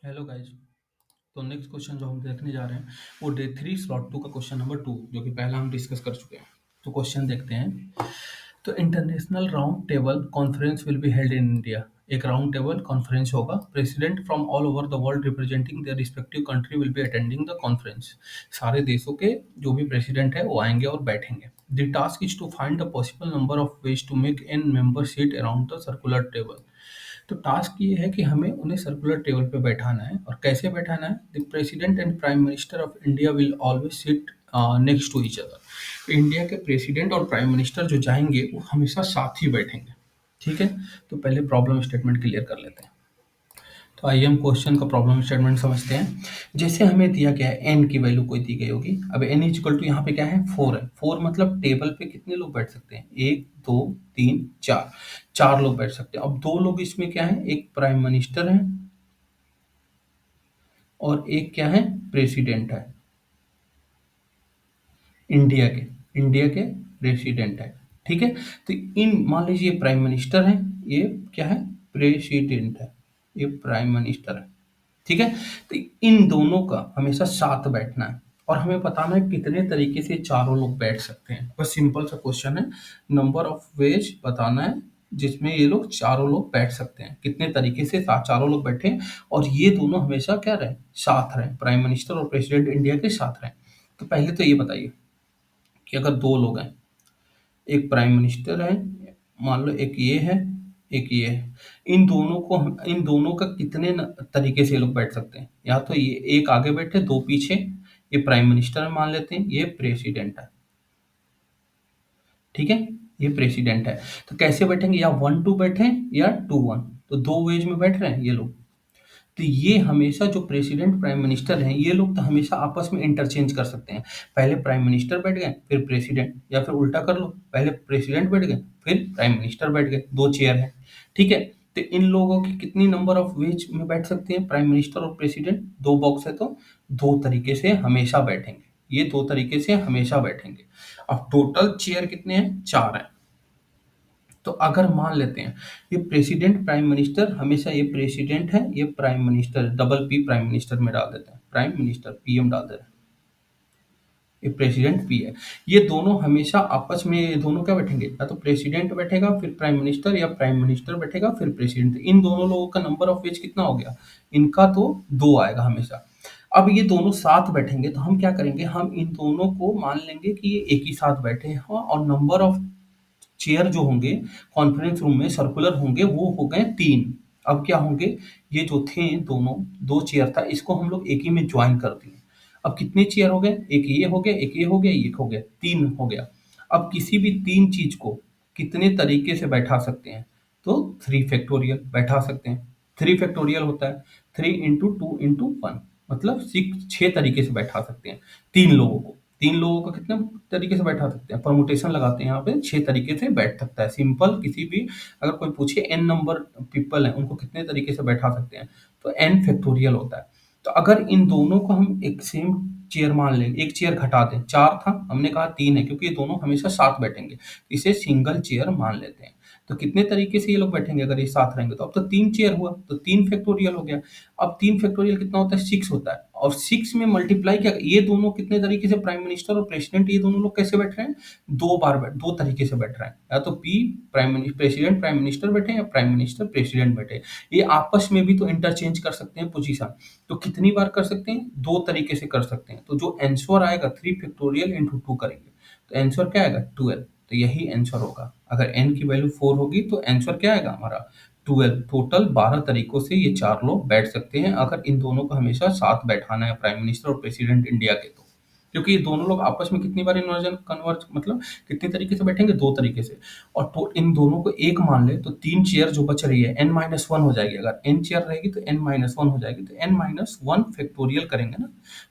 Hello guys. तो next question जो हम देखने जा रहे हैं वो डे 3 स्लॉट 2 का क्वेश्चन नंबर 2 जो कि पहला हम डिस्कस कर चुके हैं। तो क्वेश्चन देखते हैं। तो international round table conference will be held in India. एक राउंड टेबल कॉन्फ्रेंस होगा। President from all over the world representing their respective country will be attending the conference. सारे देशों के जो भी प्रेसिडेंट है वो आएंगे और बैठेंगे। The task is to find the possible number of ways to make n member sit around the circular table. तो टास्क ये है कि हमें उन्हें सर्कुलर टेबल पे बैठाना है। और कैसे बैठाना है? The president and prime minister of India will always sit next to each other. India के प्रेसिडेंट और प्राइम मिनिस्टर जो जाएंगे वो हमेशा साथ ही बैठेंगे। ठीक है। तो पहले प्रॉब्लम स्टेटमेंट क्लियर कर लेते हैं। तो आइए हम क्वेश्चन का प्रॉब्लम स्टेटमेंट समझते हैं। जैसे हमें दिया गया है एन की वैल्यू कोई दी गई होगी। अब एन इक्वल टू यहाँ पे क्या है? 4 है। 4 मतलब टेबल पे कितने लोग बैठ सकते हैं? 1 2 3 4। 4 लोग बैठ सकते हैं। अब 2 लोग इसमें क्या है? एक प्राइम मिनिस्टर है और एक क्या है? प्रेसिडेंट है। इंडिया के इंडिया के प्रेसिडेंट है। ठीक है। तो इन मान लीजिए प्राइम मिनिस्टर है, ये क्या है? प्रेसिडेंट है, ये प्राइम मिनिस्टर है। ठीक है। तो इन दोनों का हमेशा साथ बैठना है और हमें बताना है कितने तरीके से चारों लोग बैठ सकते हैं। बस सिंपल सा क्वेश्चन है। नंबर ऑफ वेज बताना है जिसमें ये लोग चारों लोग बैठ सकते हैं। कितने तरीके से चारों लोग बैठे और ये दोनों हमेशा क्या रहे? साथ रहे। प्राइम मिनिस्टर और प्रेसिडेंट इंडिया के साथ रहे। तो पहले तो ये बताइए कि अगर दो लोग हैं, एक प्राइम मिनिस्टर है, मान लो एक ये है, एक ये है, इन दोनों का कितने तरीके से ये लोग बैठ सकते हैं? या तो ये एक आगे बैठे, दो पीछे। ये प्राइम मिनिस्टर मान लेते हैं, ये प्रेसिडेंट है। ठीक है। ये प्रेसिडेंट है। तो कैसे बैठेंगे? या 1-2 बैठे या 2-1। तो दो वेज में बैठ रहे हैं ये लोग। तो ये हमेशा जो प्रेसिडेंट प्राइम मिनिस्टर हैं ये लोग तो हमेशा आपस में इंटरचेंज कर सकते हैं। पहले प्राइम मिनिस्टर बैठ गए फिर प्रेसिडेंट, या फिर उल्टा कर लो, पहले प्रेसिडेंट बैठ गए फिर प्राइम मिनिस्टर बैठ गए। दो चेयर है। ठीक है। तो इन लोगों की कितनी नंबर ऑफ वेज में बैठ सकते हैं प्राइम मिनिस्टर और प्रेसिडेंट? दो बॉक्स है तो दो तरीके से हमेशा बैठेंगे। ये दो तरीके से हमेशा बैठेंगे। अब टोटल चेयर कितने हैं? 4 है। तो अगर मान लेते हैं ये प्रेसिडेंट प्राइम मिनिस्टर, हमेशा ये प्रेसिडेंट है, ये prime minister, double P prime minister में डाल देते हैं, प्राइम मिनिस्टर पीएम डाल दे रहे हैं। ये प्रेसिडेंट पी है। ये दोनों हमेशा आपस में ये दोनों क्या बैठेंगे? या तो प्रेसिडेंट बैठेगा फिर प्राइम मिनिस्टर, या प्राइम मिनिस्टर बैठेगा फिर प्रेसिडेंट। इन दोनों लोगों का नंबर ऑफ पेज कितना हो गया? इनका तो 2 आएगा हमेशा। अब ये दोनों साथ बैठेंगे तो हम क्या करेंगे? हम इन दोनों को मान लेंगे कि ये एक ही साथ बैठे हैं और नंबर ऑफ चेयर जो होंगे कॉन्फ्रेंस रूम में सर्कुलर होंगे वो हो गए 3। अब क्या होंगे? ये जो थे दोनों, 2 चेयर था, इसको हम लोग एक ही में ज्वाइन कर दिए। अब कितने चेयर हो गए? एक ये हो गया, एक ये हो गया, एक हो गया, 3 हो गया। अब किसी भी 3 चीज को कितने तरीके से बैठा सकते हैं? तो 3 फैक्टोरियल बैठा सकते हैं। 3 फैक्टोरियल होता है 3 इंटू 2 इंटू 1, मतलब 6 तरीके से बैठा सकते हैं 3 लोगों को। 3 लोगों को कितने तरीके से बैठा सकते हैं? परमुटेशन लगाते हैं यहाँ पे, 6 तरीके से बैठ सकता है। सिंपल, किसी भी अगर कोई पूछे एन नंबर पीपल है उनको कितने तरीके से बैठा सकते हैं, तो एन फैक्टोरियल होता है। तो अगर इन दोनों को हम एक सेम चेयर मान लें, एक चेयर घटा दें, 4 था हमने कहा 3 है क्योंकि ये दोनों हमेशा साथ बैठेंगे, इसे सिंगल चेयर मान लेते हैं। तो कितने तरीके से ये लोग बैठेंगे अगर ये साथ रहेंगे? तो अब तो 3 चेयर हुआ तो 3 फैक्टोरियल हो गया। अब 3 फैक्टोरियल कितना होता है? 6 होता है। और 6 में मल्टीप्लाई क्या, ये दोनों कितने तरीके से, प्राइम मिनिस्टर और प्रेसिडेंट, ये दोनों लोग कैसे बैठ रहे हैं? 2 बार बैठ, 2 तरीके से बैठ रहे हैं। या तो पी प्रेसिडेंट प्राइम मिनिस्टर बैठे या प्राइम मिनिस्टर प्रेसिडेंट बैठे। ये आपस में भी तो इंटरचेंज कर सकते हैं पोजीशन। तो कितनी बार कर सकते हैं? 2 तरीके से कर सकते हैं। तो जो आंसर आएगा 3 फैक्टोरियल इंटू 2 करेंगे तो आंसर क्या आएगा? 12। तो यही आंसर होगा। अगर n की वैल्यू 4 होगी तो आंसर क्या आएगा हमारा? 12। टोटल 12 तरीकों से ये 4 लोग बैठ सकते हैं अगर इन दोनों को हमेशा साथ बैठाना है, प्राइम मिनिस्टर और प्रेसिडेंट इंडिया के। तो क्योंकि ये दोनों लोग आपस में कितनी बार इन्वर्जन कन्वर्ज, मतलब कितने तरीके से बैठेंगे? 2 तरीके से। और तो इन दोनों को एक मान ले तो 3 चेयर जो बच रही है n-1 हो जाएगी। अगर n चेयर रहेगी तो n-1 हो जाएगी। तो n-1 फैक्टोरियल करेंगे ना,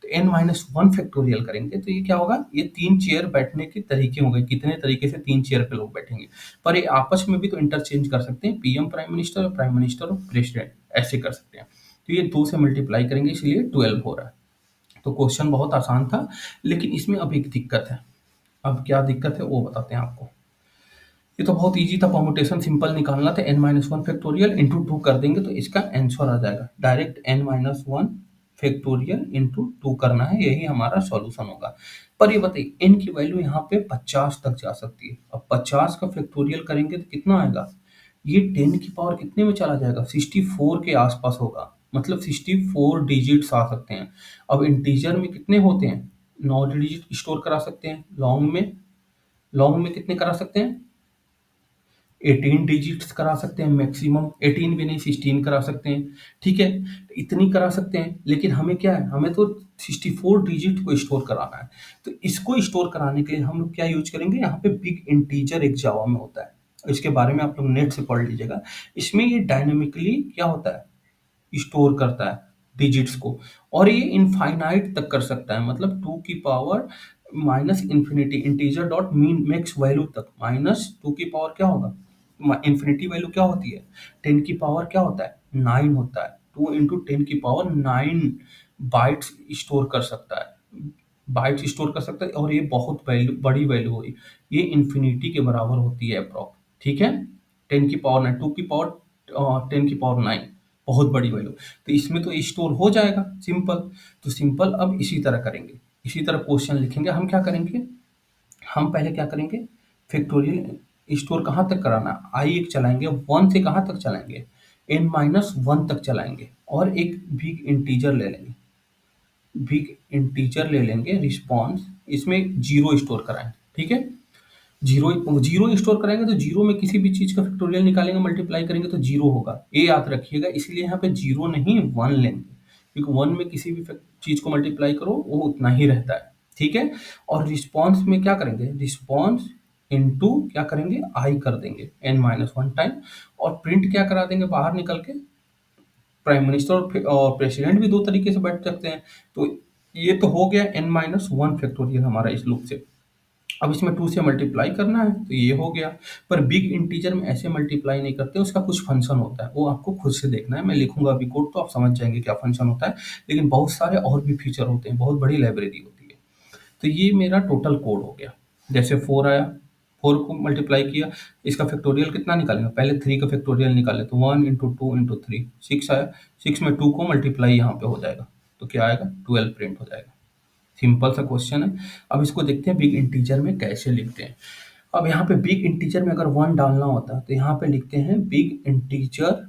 तो n-1 फैक्टोरियल करेंगे तो ये क्या होगा? ये 3 चेयर बैठने के तरीके होंगे, कितने तरीके से 3 चेयर पे लोग बैठेंगे। पर ये आपस में भी तो इंटरचेंज कर सकते हैं, पीएम प्राइम मिनिस्टर और प्राइम मिनिस्टर और प्रेसिडेंट ऐसे कर सकते हैं। तो ये 2 से मल्टीप्लाई करेंगे इसलिए 12 हो रहा है। तो क्वेश्चन बहुत आसान था, लेकिन इसमें अब एक दिक्कत है। अब क्या दिक्कत है वो बताते हैं आपको। ये तो बहुत ईजी था, परमुटेशन सिंपल निकालना था, n minus one factorial into two कर देंगे तो इसका आंसर आ जाएगा direct n minus one factorial into two करना है, यही हमारा सॉल्यूशन होगा। पर ये बताइए n की वैल्यू यहाँ पे 50 तक जा सकती है, अब 50 का फैक्टोरियल करेंगे तो कितना आएगा, ये 10 की पावर कितने में चला जाएगा, 64 के आसपास होगा, मतलब 64 डिजिट्स आ सकते हैं। अब इंटीजर में कितने होते हैं, 9 डिजिट स्टोर करा सकते हैं, लॉन्ग में कितने करा सकते हैं, 18 डिजिट्स करा सकते हैं मैक्सिमम, 18 भी नहीं 16 करा सकते हैं, ठीक है, इतनी करा सकते हैं। लेकिन हमें क्या है, हमें तो 64 डिजिट को स्टोर कराना है, तो इसको स्टोर कराने के लिए हम लोग क्या यूज करेंगे, यहाँ पे बिग इंटीजर एक जावा में होता है, इसके बारे में आप लोग नेट से पढ़ लीजिएगा। इसमें ये डायनेमिकली क्या होता है, स्टोर करता है डिजिट्स को, और ये इनफाइनाइट तक कर सकता है, मतलब 2 की power minus infinity integer dot mean max value तक, माइनस 2 की पावर क्या होगा, इंफिनिटी वैल्यू क्या होती है, 10 की पावर क्या होता है, 9 होता है, 2 इंटू 10 की पावर 9 बाइट्स स्टोर कर सकता है, बाइट्स स्टोर कर सकता है, और ये बहुत वैल्यू बड़ी वैल्यू हुई, ये इंफिनिटी के बराबर होती है अप्रॉक्स, ठीक है, 10 की पावर 9, 2 की पावर 10 की पावर 9, बहुत बड़ी वैल्यू, तो इसमें तो स्टोर हो जाएगा सिंपल। तो सिंपल अब इसी तरह करेंगे, इसी तरह क्वेश्चन लिखेंगे, हम क्या करेंगे, हम पहले क्या करेंगे, फैक्टोरियल स्टोर कहाँ तक कराना, आई एक चलाएंगे, वन से कहाँ तक चलाएंगे, n माइनस वन तक चलाएंगे, और एक बिग इंटीजर ले लेंगे, बिग इंटीजर ले लेंगे रिस्पॉन्स, इसमें जीरो स्टोर कराएंगे, ठीक है, जीरो जीरो स्टोर कराएंगे तो जीरो में किसी भी चीज का फैक्टोरियल निकालेंगे मल्टीप्लाई करेंगे तो जीरो होगा, ये याद रखिएगा, इसलिए यहाँ पे जीरो नहीं वन लेंगे, क्योंकि वन में किसी भी चीज को मल्टीप्लाई करो वो उतना ही रहता है, ठीक है। और रिस्पॉन्स में क्या करेंगे, रिस्पॉन्स इनटू क्या करेंगे, आई कर देंगे n माइनस वन टाइम, और प्रिंट क्या करा देंगे बाहर निकल के, प्राइम मिनिस्टर और प्रेसिडेंट भी दो तरीके से बैठ सकते हैं। तो ये तो हो गया n माइनस वन फैक्टोरियल हमारा इस लूप से। अब इसमें 2 से मल्टीप्लाई करना है तो ये हो गया, पर बिग इंटीजर में ऐसे मल्टीप्लाई नहीं करते, उसका कुछ फंक्शन होता है, वो आपको खुद से देखना है, मैं लिखूंगा अभी कोड तो आप समझ जाएंगे क्या फंक्शन होता है, लेकिन बहुत सारे और भी फीचर होते हैं, बहुत बड़ी लाइब्रेरी होती है। तो ये मेरा टोटल कोड हो गया, जैसे 4 आया, 4 को मल्टीप्लाई किया, इसका फैक्टोरियल कितना निकालेंगे, पहले 3 का फैक्टोरियल निकाले तो 1 इंटू टू इंटू थ्री, 6 आया, 6 में 2 को मल्टीप्लाई यहाँ पे हो जाएगा, तो क्या आएगा 12 प्रिंट हो जाएगा, सिंपल सा क्वेश्चन है। अब इसको देखते हैं बिग इंटीजर में कैसे लिखते हैं। अब यहाँ पे बिग इंटीजर में अगर वन डालना होता है तो यहाँ पे लिखते हैं बिग इंटीजर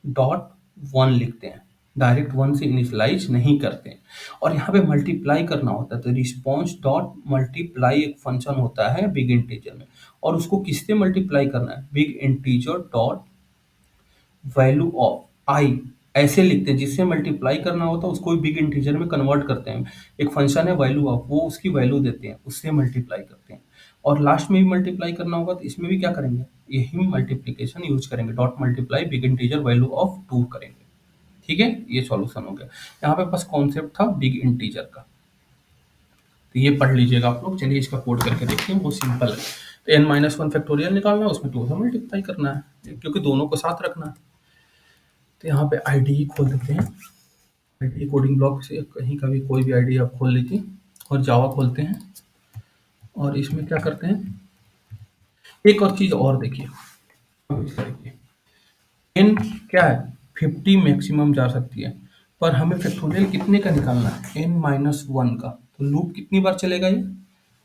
डॉट वन लिखते हैं, डायरेक्ट वन से इनिशियलाइज नहीं करते हैं। और यहाँ पे मल्टीप्लाई करना होता है तो रिस्पॉन्स डॉट मल्टीप्लाई एक फंक्शन होता है बिग इंटीजर में, और उसको किससे मल्टीप्लाई करना है, big integer dot value of i, ऐसे लिखते हैं, जिससे मल्टीप्लाई करना होता है उसको भी बिग इंटीजर में कन्वर्ट करते हैं, एक फंक्शन है वैल्यू ऑफ, वो उसकी वैल्यू देते हैं, उससे मल्टीप्लाई करते हैं। और लास्ट में भी मल्टीप्लाई करना होगा तो इसमें भी क्या करेंगे, यही मल्टीप्लीकेशन यूज करेंगे, dot multiply big integer value of two करेंगे, ठीक है, ये सॉल्यूशन हो गया। यहाँ पे बस कॉन्सेप्ट था बिग इंटीजर का, तो ये पढ़ लीजिएगा आप लोग। चलिए इसका कोड करके देखते हैं, वो सिंपल है, तो n माइनस वन फैक्टोरियल निकालना है, उसमें टू से मल्टीप्लाई करना है, क्योंकि दोनों को साथ रखना है। तो यहाँ पे आईडी खोल देते हैं, आईडी कोडिंग ब्लॉक से कहीं का भी कोई भी आईडी आप खोल लीजिए, और जावा खोलते हैं, और इसमें क्या करते हैं, एक और चीज़ और देखिए, एन क्या है, 50 मैक्सिमम जा सकती है, पर हमें फैक्टोरियल कितने का निकालना है, एन माइनस वन का, तो लूप कितनी बार चलेगा ये,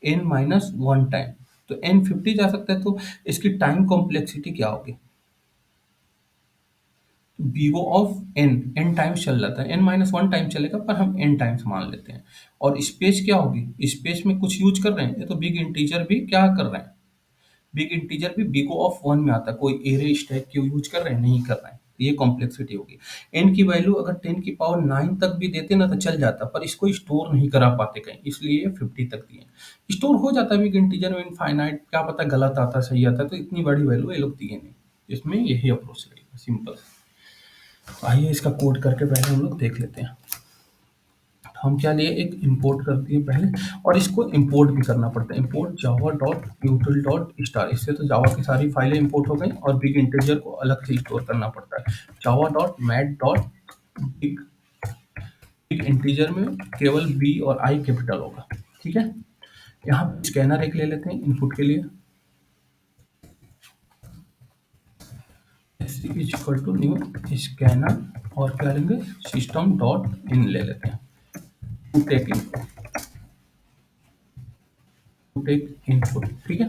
एन माइनस वन टाइम, तो एन 50 जा सकता है, तो इसकी टाइम कॉम्प्लेक्सिटी क्या होगी, वीवो ऑफ एन, एन टाइम्स चल जाता है, एन माइनस वन टाइम चलेगा पर हम एन टाइम्स मान लेते हैं। और स्पेस क्या होगी, स्पेस में कुछ यूज कर रहे हैं, ये तो बिग इंटीजर भी क्या कर रहे हैं, बिग इंटीजर भी बिगो ऑफ वन में आता है, कोई एरे स्टैक क्यों यूज कर रहे हैं, नहीं कर रहे हैं, ये कॉम्प्लेक्सिटी होगी। एन की वैल्यू अगर 10 की पावर 9 तक भी देते ना तो चल जाता, पर इसको स्टोर नहीं करा पाते कहीं, इसलिए 50 तक दिए, स्टोर हो जाता है बिग इंटीजर में इनफाइनाइट, क्या पता गलत आता सही आता, तो इतनी बड़ी वैल्यू ये लोग दिए नहीं, इसमें यही अप्रोच रहेगा सिंपल। तो आइए इसका कोड करके पहले हम लोग देख लेते हैं। हम क्या लिए, एक इंपोर्ट कर दिए पहले, और इसको इंपोर्ट भी करना पड़ता है, import Java dot यूटिल dot star, इससे तो जावा की सारी फाइलें इंपोर्ट हो गई, और बिग इंटीजर को अलग से स्टोर करना पड़ता है, Java dot math dot big, big integer में केवल बी और आई कैपिटल होगा, ठीक है। यहाँ स्कैनर एक ले लेते हैं इनपुट के लिए, is equal to new scanner और क्या लेंगे, सिस्टम डॉट इन ले लेते हैं, टू टेक इनपुट। ठीक है,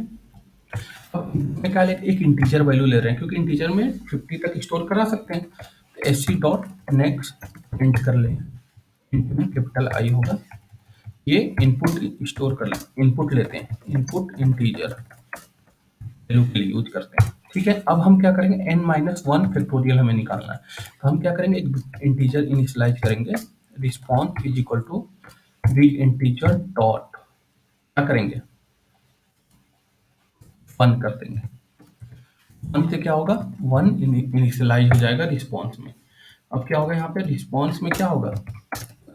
अब मैं क्या लेते, एक इंटीजर वैल्यू ले रहे हैं क्योंकि इंटीजर में 50 तक स्टोर करा सकते हैं, तो S C dot next print कर लें, इंट में कैपिटल आई होगा, ये इनपुट स्टोर कर लें, इनपुट लेते हैं, इनपुट इंटीजर वैल्यू के लिए यूज करते हैं। ठीक है, अब हम क्या करेंगे, n-1 फैक्टोरियल हमें निकालना है, तो हम क्या करेंगे, एक इंटीजर इनिशियलाइज करेंगे, response is equal to big integer dot क्या करेंगे, 1 कर देंगे, 1 से क्या होगा, 1 इनिशियलाइज हो जाएगा रिस्पॉन्स में। अब क्या होगा यहाँ पे, रिस्पॉन्स में क्या होगा,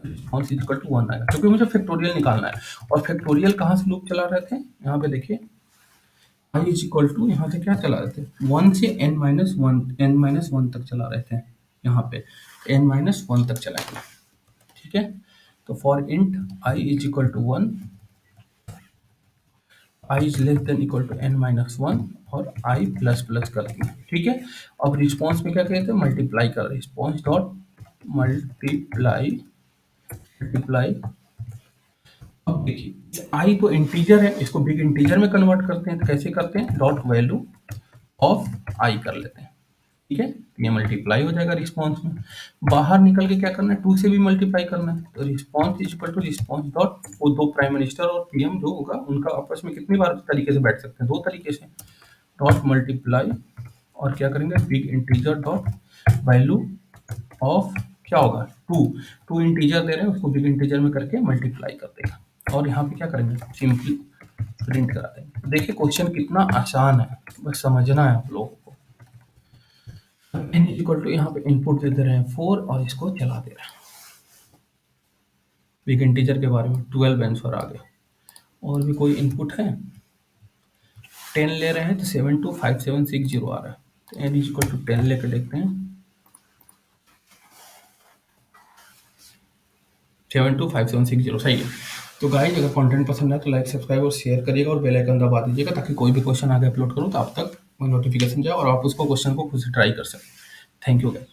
रिस्पॉन्स इज इक्वल टू 1 आएगा, क्योंकि मुझे फैक्टोरियल निकालना है। और फैक्टोरियल कहाँ से लूप चला रहे थे, यहाँ पे देखिए i इज इक्वल टू, यहाँ से क्या चला रहे थे, 1 से n-1 तक चला रहे थे, यहाँ पे n-1 तक चलाएंगे। ठीक है, तो for int i is equal to 1, i is less than equal to n-1 और i प्लस प्लस कर देंगे। ठीक है, अब रिस्पॉन्स में क्या कहते हैं, मल्टीप्लाई कर, रिस्पॉन्स डॉट मल्टीप्लाई, अब देखिए आई तो इंटीजर है, इसको बिग इंटीजर में कन्वर्ट करते हैं, तो कैसे करते हैं, डॉट वैल्यू ऑफ आई कर लेते हैं। ठीक है, ये मल्टीप्लाई हो जाएगा रिस्पॉन्स में, बाहर निकल के क्या करना है, 2 से भी मल्टीप्लाई करना है, तो response is equal to response dot, वो दो प्राइम मिनिस्टर और पीएम जो होगा उनका आपस में कितनी बार तरीके से बैठ सकते हैं, 2 तरीके से, डॉट मल्टीप्लाई और क्या करेंगे, big integer dot value of क्या होगा, 2 इंटीजर दे रहे हैं, उसको बिग इंटीजर में करके मल्टीप्लाई कर देगा, और यहाँ पे क्या करेंगे, सिंपली प्रिंट करा देंगे। देखिए क्वेश्चन कितना आसान है, बस समझना है आप लोगों को। n इक्वल टू यहाँ पे इनपुट दे रहे हैं 4 और इसको चला दे रहे हैं, बिग इंटीजर के बारे में 12 आंसर आ गया। और भी कोई इनपुट है, 10 ले रहे हैं तो 725760 आ रहा है, तो n इक्वल टू 10 लेकर देखते हैं, 725760 सही है। तो गाइस अगर कंटेंट पसंद है तो लाइक सब्सक्राइब और शेयर करिएगा और बेल आइकन दबा दीजिएगा, ताकि कोई भी क्वेश्चन आगे अपलोड करूँ तो आप तक नोटिफिकेशन जाए और आप उसको क्वेश्चन को खुद से ट्राई कर सकें। Thank you guys.